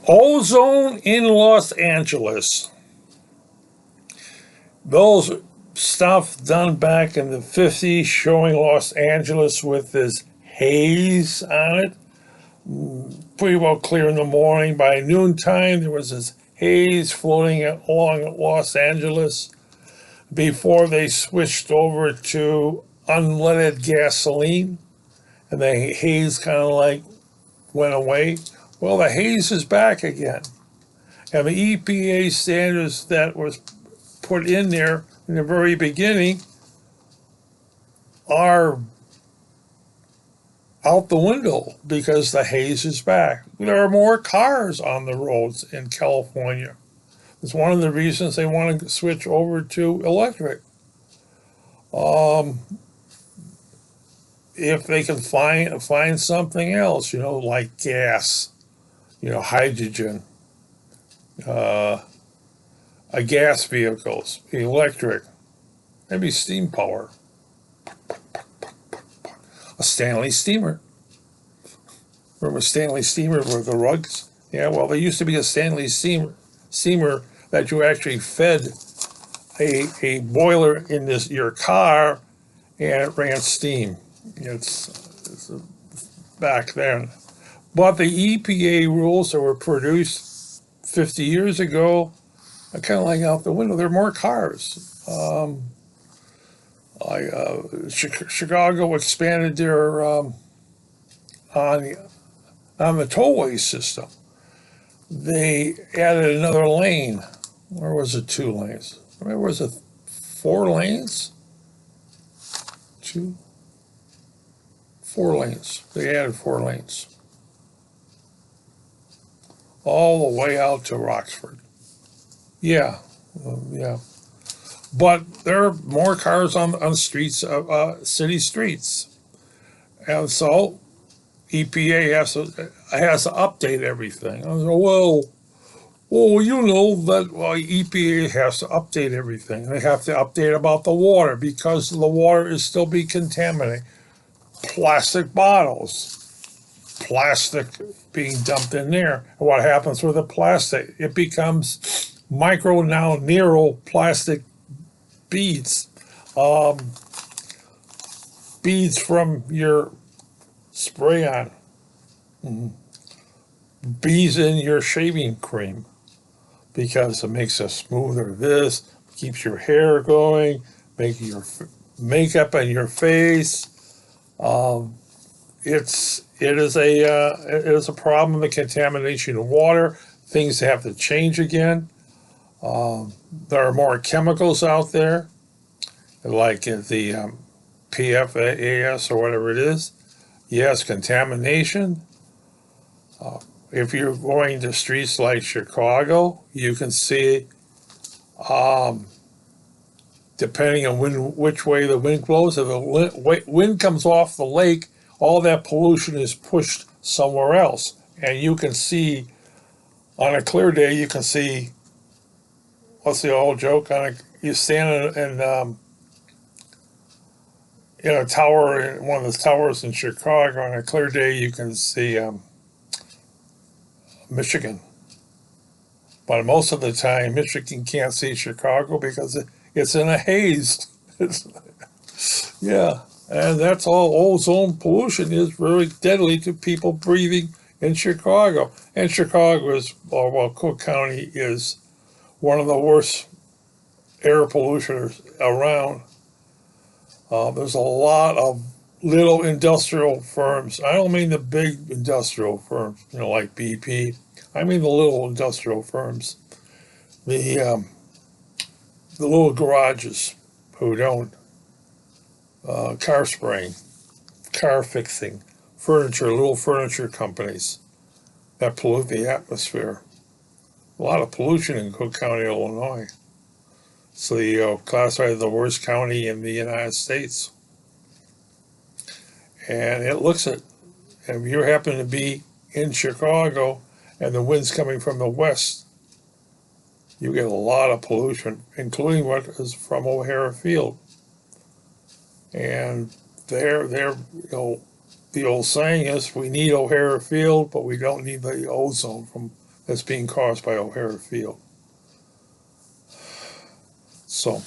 Ozone in Los Angeles. Those stuff done back in the 50s showing Los Angeles with this haze on it. Pretty well clear in the morning. By noontime, there was this haze floating along Los Angeles before they switched over to unleaded gasoline. And the haze kind of like went away. Well, the haze is back again. And the EPA standards that was put in there in the very beginning are out the window because the haze is back. There are more cars on the roads in California. It's one of the reasons they want to switch over to electric. If they can find something else, like gas, hydrogen, a gas vehicles, electric, maybe steam power, a Stanley steamer. Remember Stanley steamer with the rugs? Yeah, well, there used to be a Stanley steamer that you actually fed a boiler in your car, and it ran steam. It's back then. But the EPA rules that were produced 50 years ago are kind of like out the window. There are more cars. Chicago expanded their on the tollway system. They added another lane. Or was it 2 lanes? Or was it 4 lanes? 4 lanes. They added 4 lanes. All the way out to Roxford. Yeah. Yeah. But there are more cars on streets, city streets. And so EPA has to update everything. I was, EPA has to update everything. They have to update about the water because the water is still being contaminated. Plastic bottles, plastic being dumped in there. And what happens with the plastic? It becomes nano plastic beads. Beads from your spray on. Beads in your shaving cream because it makes it smoother. This keeps your hair going, making your makeup on your face. It is a problem. The contamination of water. Things have to change again. There are more chemicals out there, like the PFAS or whatever it is. Yes, contamination. If you're going to streets like Chicago, you can see, depending on which way the wind blows, if the wind comes off the lake, all that pollution is pushed somewhere else. And you can see, on a clear day, you can see, what's the old joke? You stand in a tower, in one of the towers in Chicago, on a clear day, you can see Michigan. But most of the time, Michigan can't see Chicago because it's in a haze. Yeah, and that's all. Ozone pollution is very deadly to people breathing in Chicago. And Chicago Cook County is one of the worst air polluters around. There's a lot of little industrial firms. I don't mean the big industrial firms, like BP. I mean the little industrial firms, the little garages who don't, car spraying, car fixing, little furniture companies that pollute the atmosphere. A lot of pollution in Cook County, Illinois. So classified as the worst county in the United States. And it looks at, if you happen to be in Chicago and the wind's coming from the west, you get a lot of pollution, including what is from O'Hara Field. And the old saying is, we need O'Hara Field, but we don't need the ozone from that's being caused by O'Hare Field. So